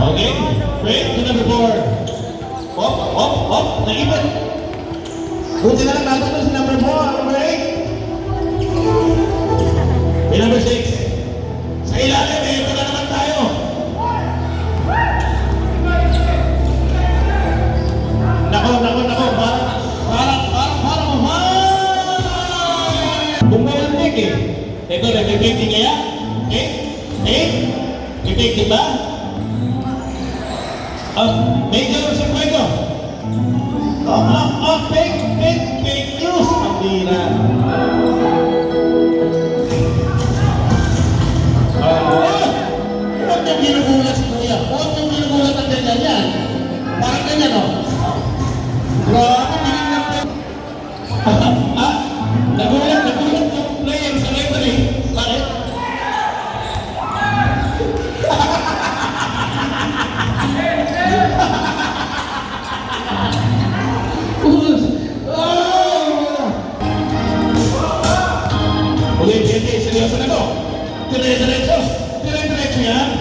Okay, break to number 4. Naiban. Buti na lang natin si number 4, break. May number 6. Sa ilalim, ito na naman tayo. Nako. Parang bumalantik eh. Ito, nag-breaking kaya? Breaking, diba? Major sa kwento. Fake news. Ang bira. Huwag niyang ginugulat si Kuya. Huwag niyang ginugulat ang ganyan yan. Parang ganyan, o. Grabe, biling lang po. Nagulat yung player sa referee. Bakit? Okay, seryoso na ko. Dire-diretso yan.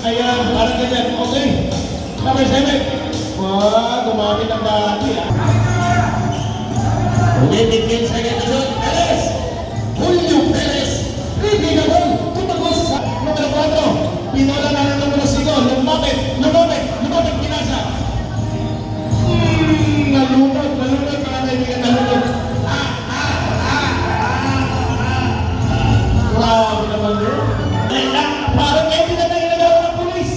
Ayan, parang ganyan. Okay. Number 7. Gumamit ang bati. Okay, 15 seconds to shoot. Perez! Julio Perez! Hindi na ball! Tumagos sa number 4. Pinola na ng numero 5. Lumapit, pinasa. Nalunod, mga kaibigan, nalunod. Wow, naman yun. Parang kayo pinatay-inagawa ng pulis.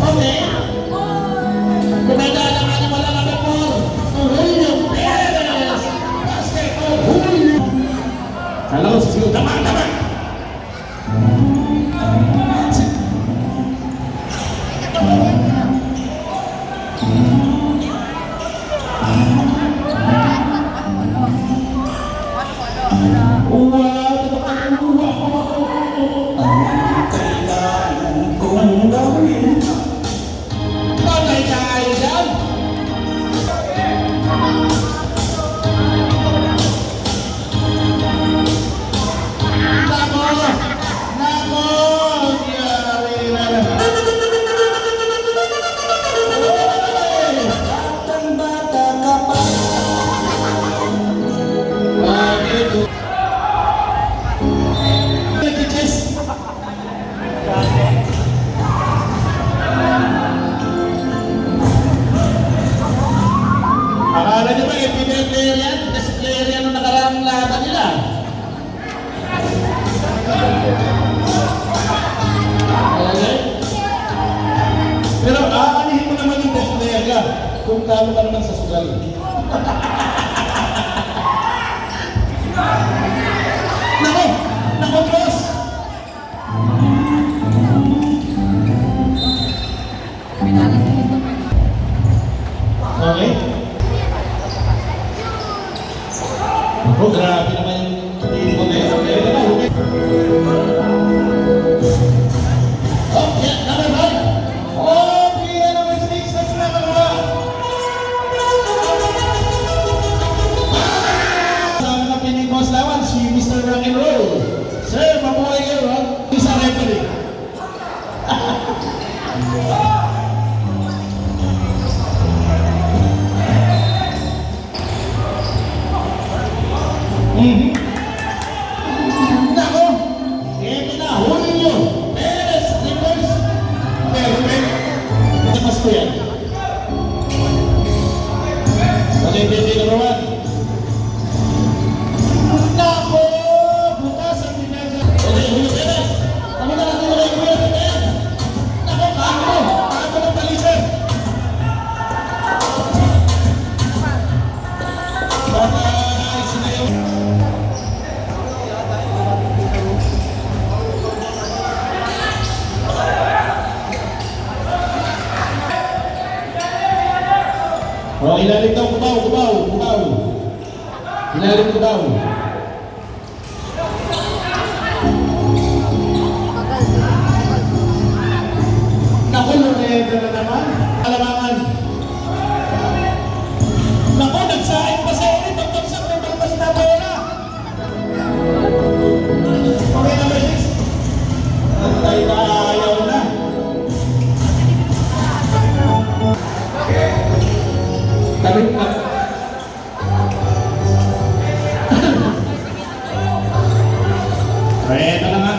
Okay. Kumanda lang ano wala kami po. Julio Perez. Basket o Julio. Kala ko sisiyo. Tama. Akala nyo ba, FPBL player yan? Best player yan nung nakaraang laban nila. Okay? Pero aanihin mo naman yung best player ka kung talo ka naman sa sugal. Nako, boss! Okay? Oh, grabe naman yung team mo ngayon. Okay. Oh, yeah, number 5. Oh, bigyan naman si Nix na sila mga. Kasama na pining boss lawan, si Mr. Rock and Roll. Sir, mabuhay kayo, ha? Isa referee. Nako! Ito na, Julio Perez, reverse. Perfect. Namas ko yan. Okay, BT number 1. Nako! Bukas ang dinasa. Okay, Julio Perez. Kami na natin na kayo Julio Perez. Nako, kanto ng balisan. Bye-bye, sinayaw. Oh, ilalim daw, kubaw. Ilalim kubaw. Nakulong na yan na naman. Alamangan. Naku, nagsahin pa sa ulit. Pagtagsak na pagtas na bola. Okay, number 6. Eto na nga.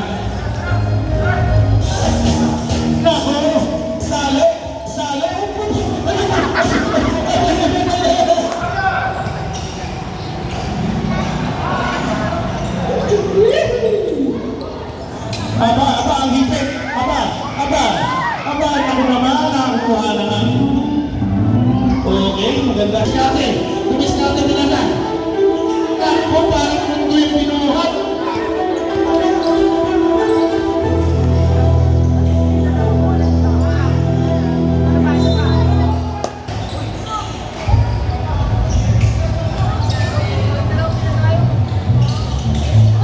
Nako! Sali! Sali! Aba, ang hipit! Aba! Ako naman, nakakuha naman. Okay, maganda. Tumis natin talaga. Ako, parang mundo yung pinuhat.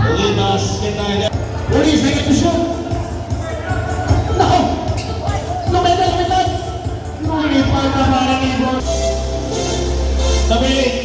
Okay, basket na yan. Uli, second to shoot. Nako! Lumipad! Lumipad na parang ibon. Sabi,